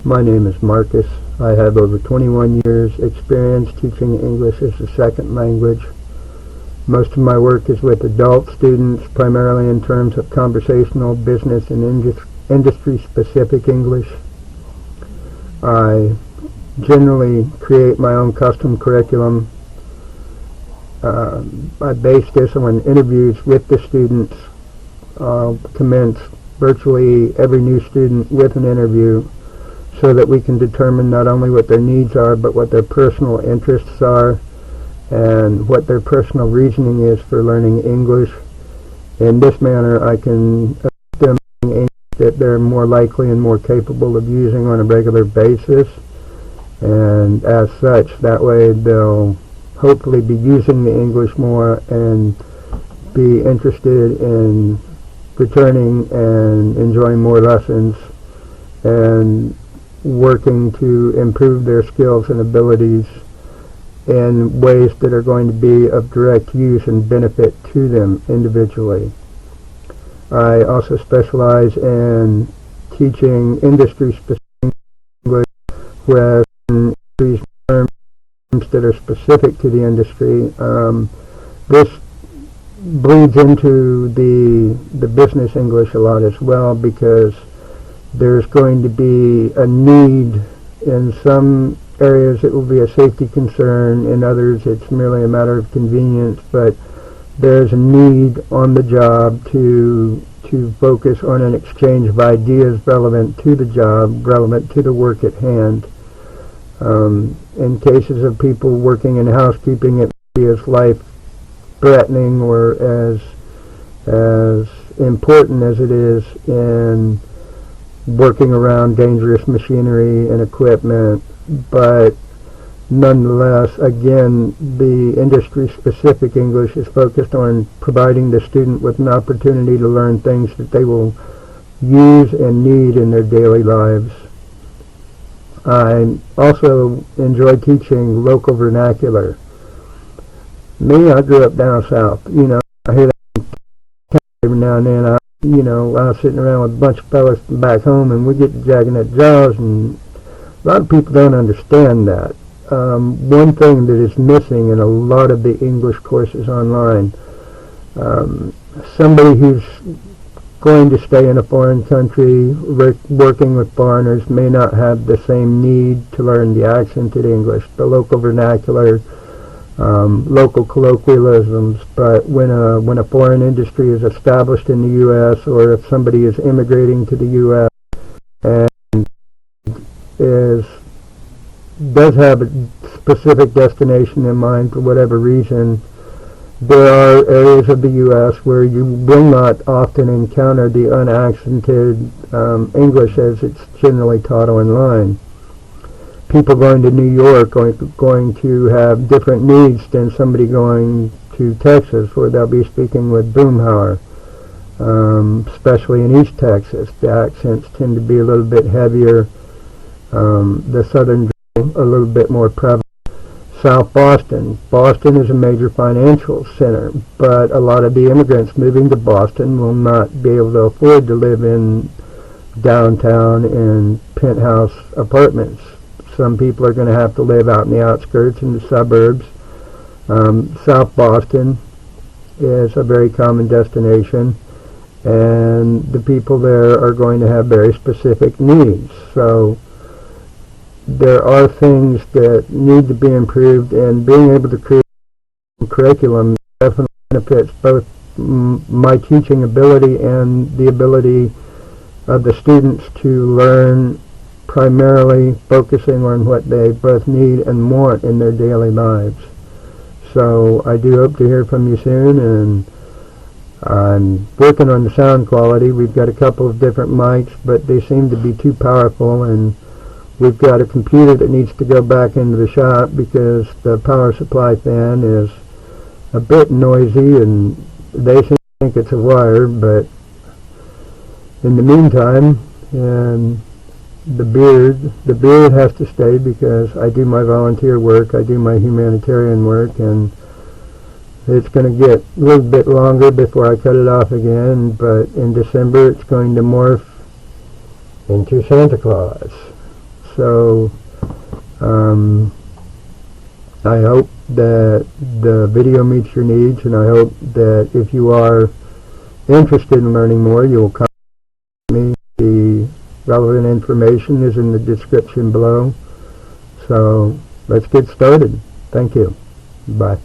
My name is Marcus. I have over 21 years experience teaching English as a second language. Most of my work is with adult students, primarily in terms of conversational, business, and industry-specific English. I generally create my own custom curriculum. I base this on interviews with the students. I'll commence virtually every new student with an interview so that we can determine not only what their needs are, but what their personal interests are and what their personal reasoning is for learning English. In this manner, I can assist them in English that they're more likely and more capable of using on a regular basis. And as such, that way they'll hopefully be using the English more and be interested in returning and enjoying more lessons and working to improve their skills and abilities in ways that are going to be of direct use and benefit to them individually. I also specialize in teaching industry-specific English, whereas in industry terms that are specific to the industry, this bleeds into the business English a lot as well, because there's going to be a need. In some areas it will be a safety concern, in others it's merely a matter of convenience, but there's a need on the job to focus on an exchange of ideas relevant to the job, relevant to the work at hand. In cases of people working in housekeeping, it may be as life-threatening or as important as it is in working around dangerous machinery and equipment. But nonetheless, again, the industry-specific English is focused on providing the student with an opportunity to learn things that they will use and need in their daily lives. I also enjoy teaching local vernacular. Me, I grew up down south. I hear that every now and then. I was sitting around with a bunch of fellas back home, and we get to jacking at jaws, and a lot of people don't understand that. One thing that is missing in a lot of the English courses online, somebody who's going to stay in a foreign country, working with foreigners, may not have the same need to learn the accented English, the local vernacular, local colloquialisms. But when a foreign industry is established in the U.S., or if somebody is immigrating to the U.S. and does have a specific destination in mind for whatever reason, there are areas of the U.S. where you will not often encounter the unaccented English as it's generally taught online. People going to New York are going to have different needs than somebody going to Texas, where they'll be speaking with Boomhauer. Especially in East Texas, the accents tend to be a little bit heavier. The southern a little bit more prevalent. South Boston. Boston is a major financial center, but a lot of the immigrants moving to Boston will not be able to afford to live in downtown in penthouse apartments. Some people are going to have to live out in the outskirts, in the suburbs. South Boston is a very common destination, and the people there are going to have very specific needs. So there are things that need to be improved, and being able to create a curriculum definitely benefits both my teaching ability and the ability of the students to learn, primarily focusing on what they both need and want in their daily lives. So I do hope to hear from you soon, and I'm working on the sound quality. We've got a couple of different mics, but they seem to be too powerful, and we've got a computer that needs to go back into the shop because the power supply fan is a bit noisy, and they seem to think it's a wire. But in the meantime, the beard has to stay, because I do my volunteer work, I do my humanitarian work, and it's going to get a little bit longer before I cut it off again. But in December it's going to morph into Santa Claus. So I hope that the video meets your needs, and I hope that if you are interested in learning more, you will contact me. The relevant information is in the description below. So let's get started. Thank you. Bye.